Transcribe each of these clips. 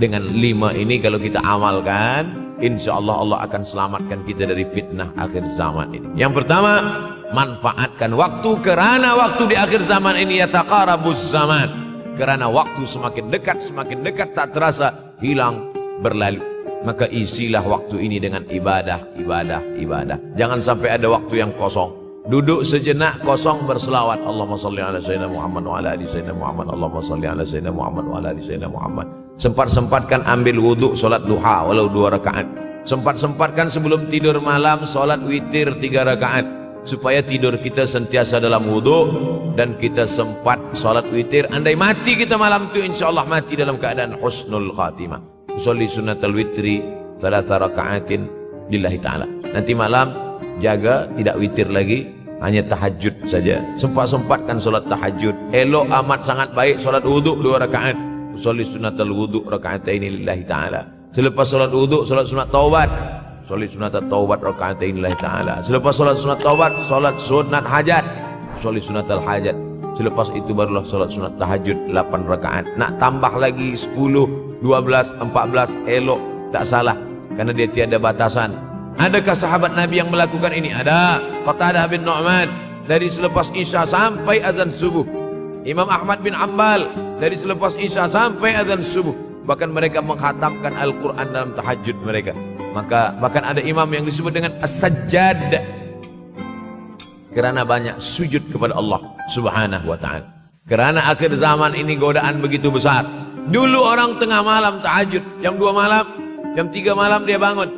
Dengan 5 ini kalau kita amalkan, insya Allah Allah akan selamatkan kita dari fitnah akhir zaman ini. Yang pertama, manfaatkan waktu, kerana waktu di akhir zaman ini yataqarabuz zaman. Kerana waktu semakin dekat tak terasa hilang berlalu. Maka isilah waktu ini dengan ibadah. Jangan sampai ada waktu yang kosong. Duduk sejenak kosong berselawat. Allahumma salli ala sayyidina Muhammad wa ala ali sayyidina Muhammad. Allahumma salli ala sayyidina Muhammad wa ala ali sayyidina Muhammad. Sempat-sempatkan ambil wudhu, solat duha walau 2 rakaat. Sempat-sempatkan sebelum tidur malam solat witir 3 rakaat, supaya tidur kita sentiasa dalam wudhu dan kita sempat solat witir. Andai mati kita malam itu, insya Allah mati dalam keadaan husnul khatimah. Usolli sunnatal witri 3 rakaatin lillahi ta'ala. Nanti malam jaga tidak witir lagi, hanya tahajud saja. Sempat-sempatkan solat tahajud. Elok amat sangat baik solat wudhu 2 rakaat. Usolli sunnatal wudhu rakaatain lillahi ta'ala. Selepas solat wudhu, solat sunat taubat. Usolli sunnatat taubat rakaatain lillahi ta'ala. Selepas solat sunat taubat, solat sunat hajat. Usolli sunatal hajat. Selepas itu barulah solat sunat tahajud 8 rakaat. Nak tambah lagi 10, 12, 14, elok, tak salah, karena dia tiada batasan. Adakah sahabat Nabi yang melakukan ini? Ada. Qatadah bin Nu'man, dari selepas Isya sampai azan subuh. Imam Ahmad bin Ambal, dari selepas Isya sampai azan subuh. Bahkan mereka menghatamkan Al-Quran dalam tahajud mereka. Maka bahkan ada imam yang disebut dengan As-Sajjad, kerana banyak sujud kepada Allah Subhanahu wa ta'ala. Kerana akhir zaman ini godaan begitu besar. Dulu orang tengah malam tahajud, jam 2 malam, jam 3 malam dia bangun.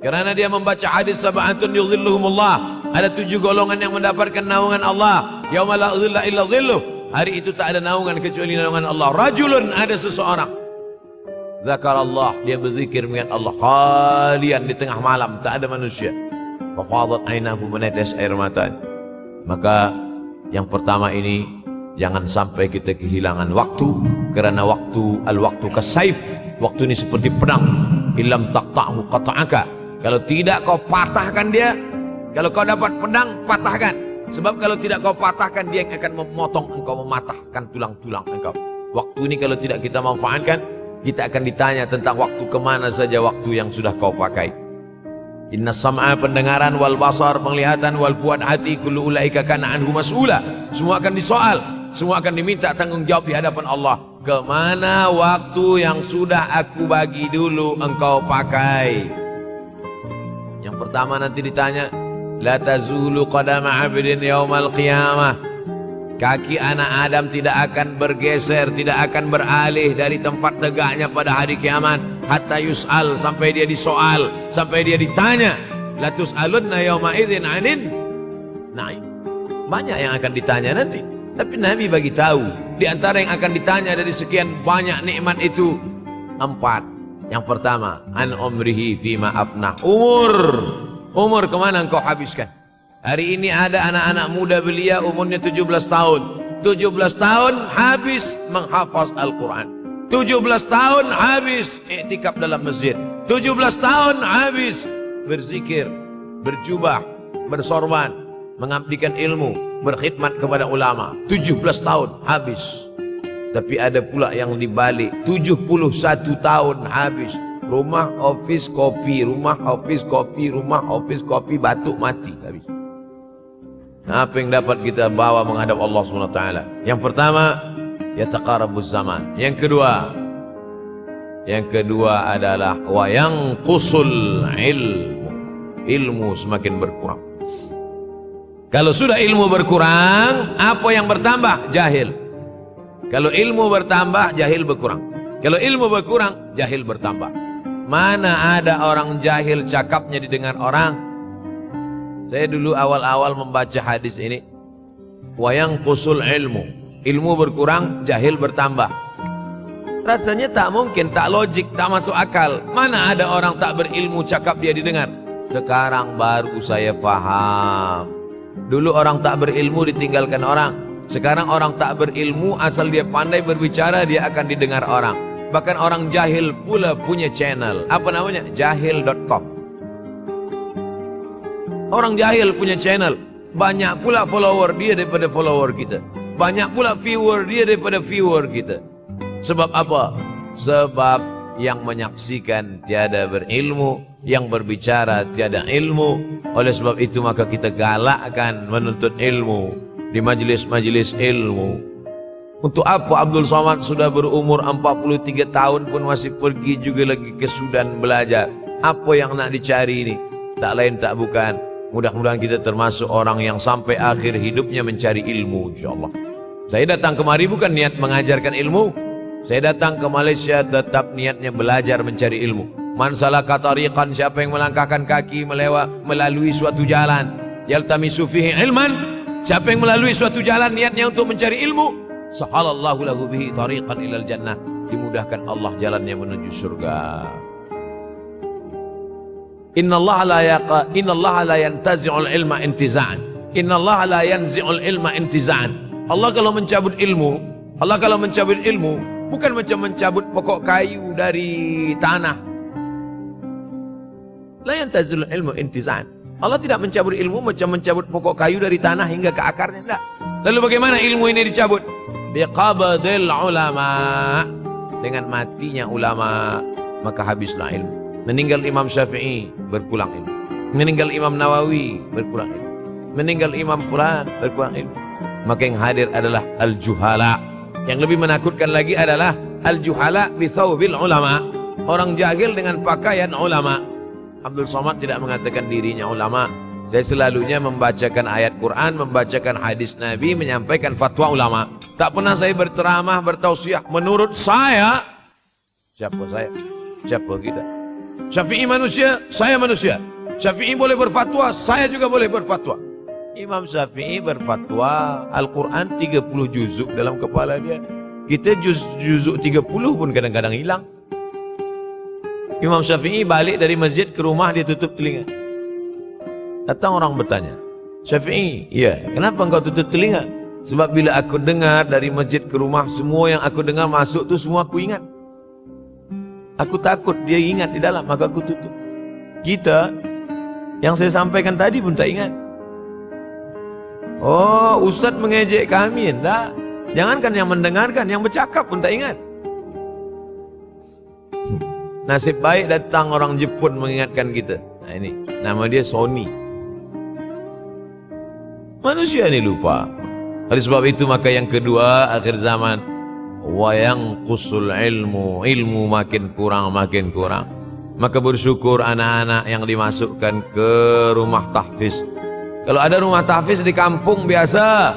Kerana dia membaca hadis sab'atun yudhilluhumullah. Ada 7 golongan yang mendapatkan naungan Allah. Yauma la dhilla illa dhilluh. Hari itu tak ada naungan kecuali naungan Allah. Rajulun, ada seseorang, zakarallah, dia berzikir mengingat Allah khalian di tengah malam, tak ada manusia. Fafadat ainahu, menetes air mata. Maka yang pertama ini, jangan sampai kita kehilangan waktu. Kerana waktu, al-waktu kasaif. Waktu ini seperti pedang. Illam taqta'hu qata'aka. Kalau tidak kau patahkan dia. Kalau kau dapat pedang, patahkan. Sebab kalau tidak kau patahkan, dia yang akan memotong engkau, mematahkan tulang-tulang engkau. Waktu ini kalau tidak kita manfaatkan, kita akan ditanya tentang waktu, kemana saja waktu yang sudah kau pakai. Inna sam'a, pendengaran, wal basar, penglihatan, wal fuad, hati, kullu ulaika kana anhu mas'ula. Semua akan disoal, semua akan diminta tanggung jawab di hadapan Allah. Kemana waktu yang sudah aku bagi dulu engkau pakai? Yang pertama nanti ditanya, la tazulu qadama 'abdin yaumal qiyamah. Kaki anak Adam tidak akan bergeser, tidak akan beralih dari tempat tegaknya pada hari kiamat. Hatta yus'al, sampai dia disoal, sampai dia ditanya. La tus'alunna yauma idzin 'anin na'im. Banyak yang akan ditanya nanti. Tapi Nabi bagi tahu, di antara yang akan ditanya dari sekian banyak nikmat itu, 4. Yang pertama, an umrihi fima afnah. Umur kemana engkau habiskan? Hari ini ada anak-anak muda belia umurnya 17 tahun. 17 tahun habis menghafaz Al-Quran. 17 tahun habis iktikaf dalam masjid. 17 tahun habis berzikir, berjubah, bersorban, mengabdikan ilmu, berkhidmat kepada ulama. 17 tahun habis. Tapi ada pula yang dibalik, 71 tahun habis. Rumah, office, kopi, rumah, office, kopi, rumah, office, kopi, batuk, mati habis. Apa yang dapat kita bawa menghadap Allah SWT? Yang pertama, yataqarabuz zaman. Yang kedua adalah wa yanqusul ilmu. Ilmu semakin berkurang. Kalau sudah ilmu berkurang, apa yang bertambah? Jahil. Kalau ilmu bertambah, jahil berkurang. Kalau ilmu berkurang, jahil bertambah. Mana ada orang jahil cakapnya didengar orang? Saya dulu awal-awal membaca hadis ini, wa yanqusul ilmu. Ilmu berkurang, jahil bertambah. Rasanya tak mungkin, tak logik, tak masuk akal. Mana ada orang tak berilmu cakap dia didengar? Sekarang baru saya paham. Dulu orang tak berilmu ditinggalkan orang. Sekarang orang tak berilmu, asal dia pandai berbicara, dia akan didengar orang. Bahkan orang jahil pula punya channel. Apa namanya? Jahil.com. Orang jahil punya channel. Banyak pula follower dia daripada follower kita. Banyak pula viewer dia daripada viewer kita. Sebab apa? Sebab yang menyaksikan tiada berilmu, yang berbicara tiada ilmu. Oleh sebab itu maka kita galakkan menuntut ilmu di majelis-majelis ilmu. Untuk apa Abdul Somad sudah berumur 43 tahun pun masih pergi juga lagi ke Sudan belajar? Apa yang nak dicari ini? Tak lain tak bukan, mudah-mudahan kita termasuk orang yang sampai akhir hidupnya mencari ilmu, insyaAllah. Saya datang kemari bukan niat mengajarkan ilmu. Saya datang ke Malaysia tetap niatnya belajar mencari ilmu. Man salaka tariqan, siapa yang melangkahkan kaki melalui suatu jalan, yaltamisu fihi ilman, siapa yang melalui suatu jalan niatnya untuk mencari ilmu, sahalallahu lahu bihi tariqan ilal jannah, dimudahkan Allah jalannya menuju surga. Innallaha la yantazi'ul ilma intiza'an. Innallaha la yanzi'ul ilma intiza'an. Allah kalau mencabut ilmu, bukan macam mencabut pokok kayu dari tanah. La yantazi'ul ilmu intiza'an. Allah tidak mencabut ilmu macam mencabut pokok kayu dari tanah hingga ke akarnya, tidak. Lalu bagaimana ilmu ini dicabut? Biqabdil ulama. Dengan matinya ulama maka habislah ilmu. Meninggal Imam Syafi'i, berpulang ilmu. Meninggal Imam Nawawi, berpulang ilmu. Meninggal Imam Fulan, berpulang ilmu. Maka yang hadir adalah al-juhala. Yang lebih menakutkan lagi adalah al-juhala bi thawbil ulama. Orang jahil dengan pakaian ulama. Abdul Somad tidak mengatakan dirinya ulama. Saya selalunya membacakan ayat Quran, membacakan hadis Nabi, menyampaikan fatwa ulama. Tak pernah saya berceramah, bertausiah. Menurut saya, siapa saya? Siapa kita? Syafi'i manusia, saya manusia. Syafi'i boleh berfatwa, saya juga boleh berfatwa. Imam Syafi'i berfatwa Al-Quran 30 juzuk dalam kepala dia. Kita juzuk 30 pun kadang-kadang hilang. Imam Syafi'i balik dari masjid ke rumah, dia tutup telinga. Datang orang bertanya, Syafi'i, ya, kenapa engkau tutup telinga? Sebab bila aku dengar dari masjid ke rumah, semua yang aku dengar masuk tu semua aku ingat. Aku takut dia ingat di dalam, maka aku tutup. Kita, yang saya sampaikan tadi pun tak ingat. Oh, Ustaz mengejek kami, enggak. Jangankan yang mendengarkan, yang bercakap pun tak ingat. Nasib baik datang orang Jepun mengingatkan kita. Nah ini, nama dia Sony. Manusia ini lupa. Oleh sebab itu maka yang kedua, akhir zaman, wayang kusul ilmu makin kurang. Maka bersyukur anak-anak yang dimasukkan ke rumah tahfiz. Kalau ada rumah tahfiz di kampung biasa,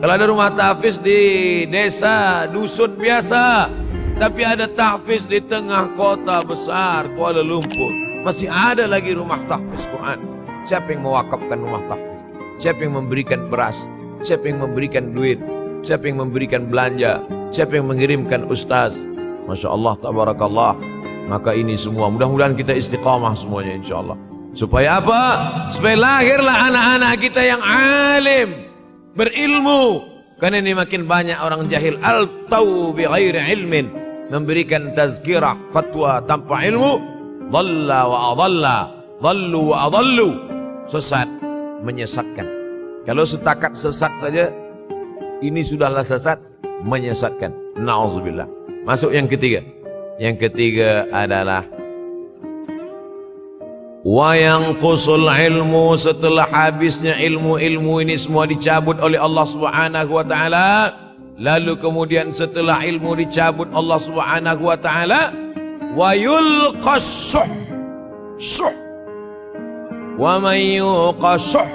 kalau ada rumah tahfiz di desa, dusun biasa, tapi ada tahfiz di tengah kota besar Kuala Lumpur, masih ada lagi rumah tahfiz Quran. Siapa yang mewakafkan rumah tahfiz? Siapa yang memberikan beras? Siapa yang memberikan duit? Siapa yang memberikan belanja? Siapa yang mengirimkan ustaz? Masya Allah, tabarakallah. Maka ini semua, mudah-mudahan kita istiqamah semuanya insyaAllah. Supaya apa? Supaya lahirlah anak-anak kita yang alim, berilmu. Karena ini makin banyak orang jahil. Al-taw bi ghairi ilmin, memberikan tazkirah, fatwa tanpa ilmu. Dhalla wa adalla, dhallu wa adallu. Sesat, menyesatkan. Kalau setakat sesat saja, ini sudahlah sesat, menyesatkan. Na'udzubillah. Masuk yang ketiga. Yang ketiga adalah wayang qusul ilmu. Setelah habisnya ilmu-ilmu ini semua dicabut oleh Allah Subhanahu wa taala, lalu kemudian setelah ilmu dicabut Allah Subhanahu wa taala, wa yulqas syuh. Wa may yuqashuh,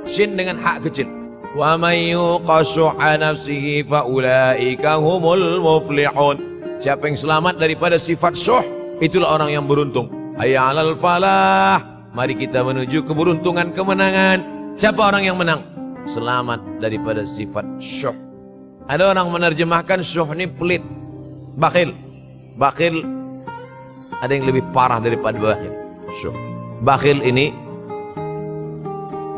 shin dengan hak kecil. Wa may yuqashuha nafsihi fa ulaika humul muflihun. Siapa yang selamat daripada sifat syuh, itulah orang yang beruntung. Hayya 'alal falah. Mari kita menuju keberuntungan, kemenangan. Siapa orang yang menang? Selamat daripada sifat syuh. Ada orang menerjemahkan syuh ini pelit, bakhil. Bakhil ada yang lebih parah daripada bakhil. Syuh. Bakhil ini,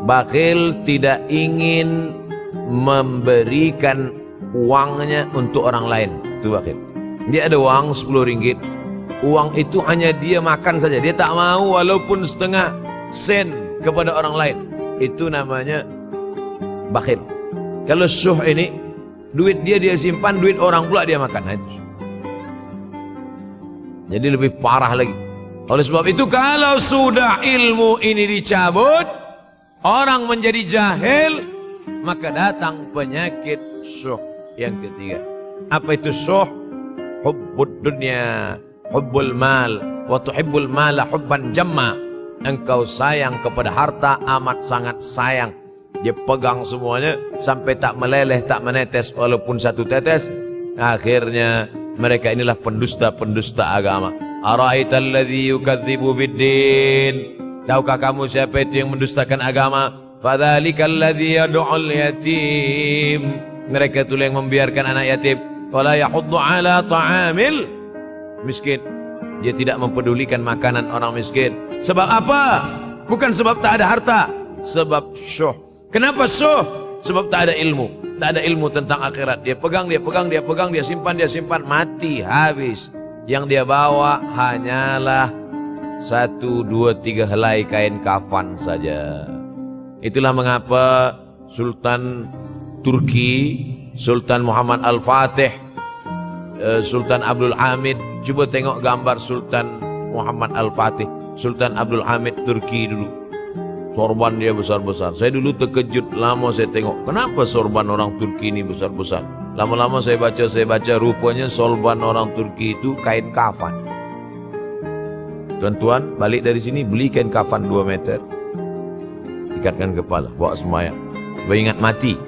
bakhil tidak ingin memberikan uangnya untuk orang lain. Itu bakhil. Dia ada uang 10 ringgit. Uang itu hanya dia makan saja. Dia tak mau walaupun setengah sen kepada orang lain. Itu namanya bakhil. Kalau syuh ini, duit dia simpan, duit orang pula dia makan. Nah, itu syuh. Jadi lebih parah lagi. Oleh sebab itu kalau sudah ilmu ini dicabut, orang menjadi jahil, maka datang penyakit syuh yang ketiga. Apa itu syuh? Hubbud dunya, hubbul mal, wa tuhibbul mala hubban jamma. Engkau sayang kepada harta amat sangat sayang. Dia pegang semuanya sampai tak meleleh, tak menetes walaupun satu tetes. Akhirnya mereka inilah pendusta-pendusta agama. Ara'aital ladzi yukadzibu biddin. Tahukah kamu siapa itu yang mendustakan agama? Fadzalikal ladzi yad'ul yatim. Mereka itu yang membiarkan anak yatim. Wala yahuddu ala ta'amil miskin. Dia tidak mempedulikan makanan orang miskin. Sebab apa? Bukan sebab tak ada harta, sebab syuh. Kenapa syuh? Sebab tak ada ilmu. Tak ada ilmu tentang akhirat. Dia pegang, dia pegang, dia pegang, dia simpan, mati, habis. Yang dia bawa hanyalah 1, 2, 3 helai kain kafan saja. Itulah mengapa Sultan Turki, Sultan Muhammad Al-Fatih, Sultan Abdul Hamid, coba tengok gambar Sultan Muhammad Al-Fatih, Sultan Abdul Hamid Turki dulu. Sorban dia besar-besar. Saya dulu terkejut, lama saya tengok, kenapa sorban orang Turki ini besar-besar? Lama-lama saya baca, rupanya sorban orang Turki itu kain kafan. Tuan-tuan, balik dari sini, beli kain kafan 2 meter. Ikatkan kepala, bawa sembahyang. Beringat mati.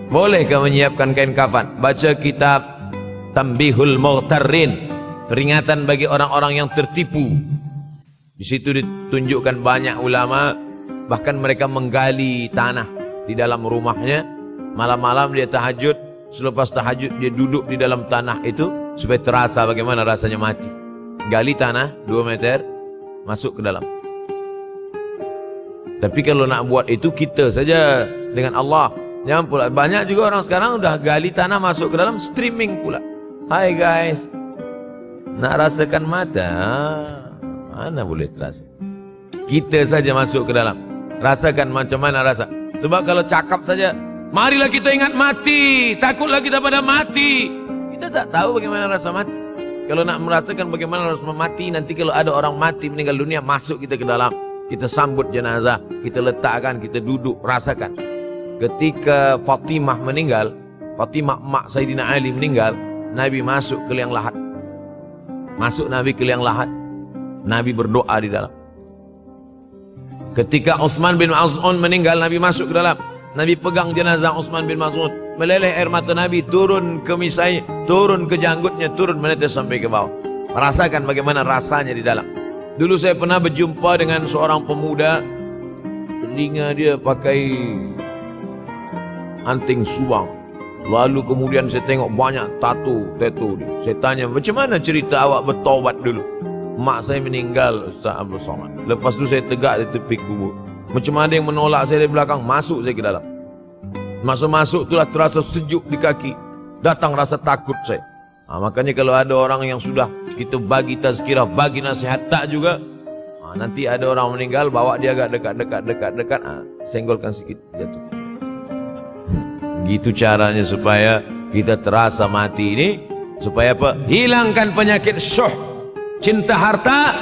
Bolehkah menyiapkan kain kafan? Baca kitab Tambihul Mughtarrin, peringatan bagi orang-orang yang tertipu. Di situ ditunjukkan banyak ulama, bahkan mereka menggali tanah di dalam rumahnya. Malam-malam dia tahajud, selepas tahajud dia duduk di dalam tanah itu supaya terasa bagaimana rasanya mati. Gali tanah 2 meter, masuk ke dalam. Tapi kalau nak buat itu kita saja dengan Allah. Jangan pula, banyak juga orang sekarang udah gali tanah masuk ke dalam, streaming pula. Hai guys, nak rasakan mata, mana boleh terasa. Kita saja masuk ke dalam, rasakan macam mana rasa. Sebab kalau cakap saja, marilah kita ingat mati, takutlah kita pada mati. Kita tak tahu bagaimana rasa mati. Kalau nak merasakan bagaimana rasa mati, nanti kalau ada orang mati meninggal dunia, masuk kita ke dalam, kita sambut jenazah, kita letakkan, kita duduk, rasakan. Ketika Fatimah meninggal, Fatimah emak Sayyidina Ali meninggal, Nabi masuk ke liang lahat. Masuk Nabi ke liang lahat. Nabi berdoa di dalam. Ketika Utsman bin Maz'un meninggal, Nabi masuk ke dalam. Nabi pegang jenazah Utsman bin Maz'un. Meleleh air mata Nabi turun ke misai, turun ke janggutnya, turun menetes sampai ke bawah. Merasakan bagaimana rasanya di dalam. Dulu saya pernah berjumpa dengan seorang pemuda, telinga dia pakai anting subang. Lalu kemudian saya tengok banyak tato dia. Saya tanya, macam mana cerita awak bertaubat dulu? Mak saya meninggal, Ustaz Abdul Somad. Lepas tu saya tegak di tepi kubur. Macam ada yang menolak saya dari belakang, masuk saya ke dalam. Masuk itulah terasa sejuk di kaki. Datang rasa takut saya. Makanya kalau ada orang yang sudah kita bagi tazkirah, bagi nasihat tak juga, nanti ada orang meninggal, bawa dia agak dekat, senggolkan sikit, jatuh. Gitu caranya supaya kita terasa mati ini. Supaya apa? Hilangkan penyakit syuh, cinta harta,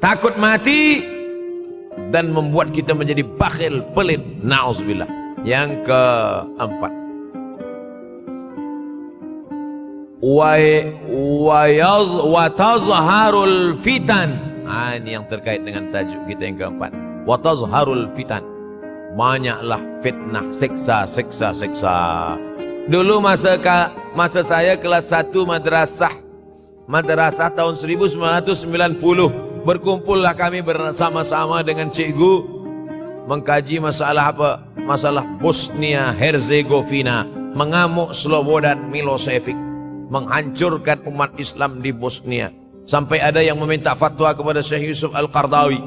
takut mati, dan membuat kita menjadi bakhil, pelit. Na'udzubillah. Yang keempat, wa tazharul fitan. Ini yang terkait dengan tajuk kita yang keempat. Wa tazharul fitan. Banyaklah fitnah, seksa. Dulu masa saya kelas 1 madrasah tahun 1990, berkumpullah kami bersama-sama dengan cikgu mengkaji masalah apa? Masalah Bosnia Herzegovina, mengamuk Slobodan Milosevic, menghancurkan umat Islam di Bosnia. Sampai ada yang meminta fatwa kepada Syekh Yusuf Al-Qardawi,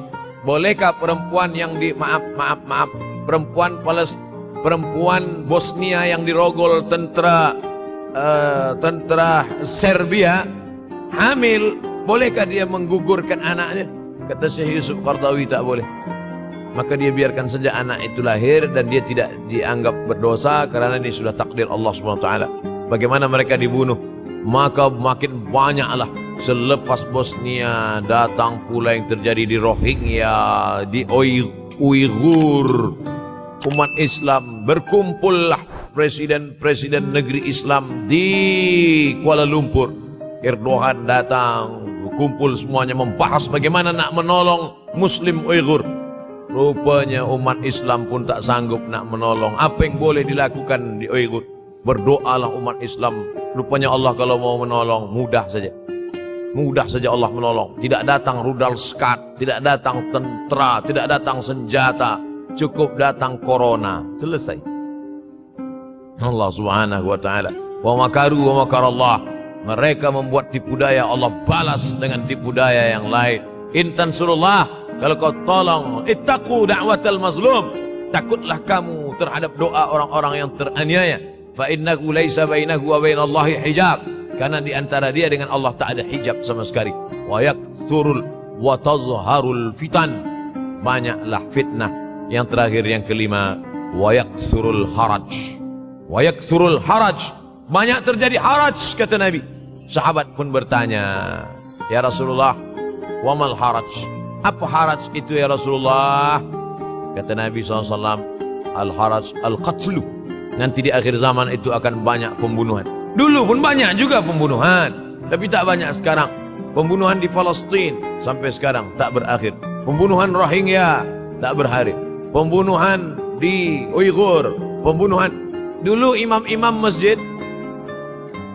bolehkah perempuan yang perempuan Bosnia yang dirogol tentara Serbia hamil, bolehkah dia menggugurkan anaknya? Kata Syekh Yusuf Qardawi, tak boleh. Maka dia biarkan saja anak itu lahir dan dia tidak dianggap berdosa karena ini sudah takdir Allah SWT. Bagaimana mereka dibunuh? maka makin banyaklah selepas Bosnia datang pula yang terjadi di Rohingya, di Uighur. Umat Islam berkumpullah presiden-presiden negeri Islam di Kuala Lumpur. Erdogan datang, kumpul semuanya membahas bagaimana nak menolong Muslim Uighur. Rupanya umat Islam pun tak sanggup nak menolong. Apa yang boleh dilakukan di Uighur? Berdoalah umat Islam. Rupanya Allah kalau mau menolong mudah saja. Mudah saja Allah menolong. Tidak datang rudal skat, tidak datang tentera, tidak datang senjata. Cukup datang corona. Selesai. Allah subhanahu wa ta'ala. Wa makaru wa makarallah. Mereka membuat tipu daya, Allah balas dengan tipu daya yang lain. In tansurullah, kalau kau tolong, ittaqu da'watal mazlum, takutlah kamu terhadap doa orang-orang yang teraniaya. Fa innahu laisa bainahu wa bainallahi hijab, karena di antara dia dengan Allah tak ada hijab sama sekali. Wa yakthurul wa tazharul fitan, banyaklah fitnah. Yang terakhir yang kelima, wa yakthurul haraj. Wa yakthurul haraj, banyak terjadi haraj kata Nabi. Sahabat pun bertanya, ya Rasulullah, wa mal haraj? Apa haraj itu ya Rasulullah? Kata Nabi SAW, al-haraj al-qatlu. Nanti di akhir zaman itu akan banyak pembunuhan. Dulu pun banyak juga pembunuhan, tapi tak banyak sekarang. Pembunuhan di Palestina sampai sekarang tak berakhir. Pembunuhan Rohingya tak berakhir. Pembunuhan di Uighur, pembunuhan. Dulu imam-imam masjid,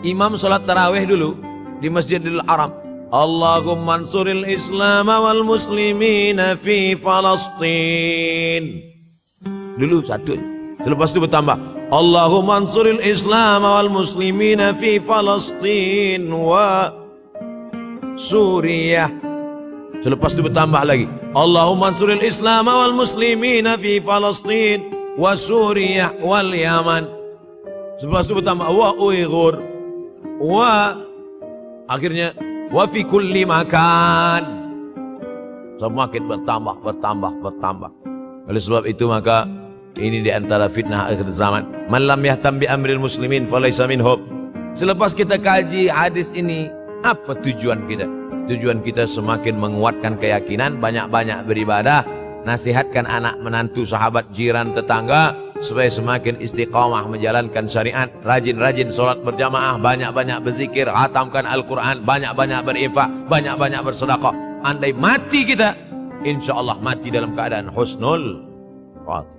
imam salat tarawih dulu di Masjidil Haram, Allahumma ansuril Islam wal muslimina fi Palestin. Dulu satu. Selepas itu bertambah, Allahumma ansuril Islam wal muslimina fi Palestin wa Suriah. Selepas itu bertambah lagi, Allahumma ansuril Islam wal muslimina fi Palestin wa Suriah wal Yaman. Selepas itu bertambah wa Uighur wa akhirnya wa fi kulli makan. Semakin bertambah. Oleh sebab itu maka ini di antara fitnah akhir zaman. Man lam yahtam bi amril muslimin falaysa minhum. Selepas kita kaji hadis ini, apa tujuan kita? Tujuan kita semakin menguatkan keyakinan, banyak-banyak beribadah, nasihatkan anak menantu, sahabat, jiran, tetangga supaya semakin istiqamah menjalankan syariat, rajin-rajin solat berjamaah, banyak-banyak berzikir, khatamkan Al-Quran, banyak-banyak berinfak, banyak-banyak bersedekah. Andai mati kita, insya Allah mati dalam keadaan husnul khatimah.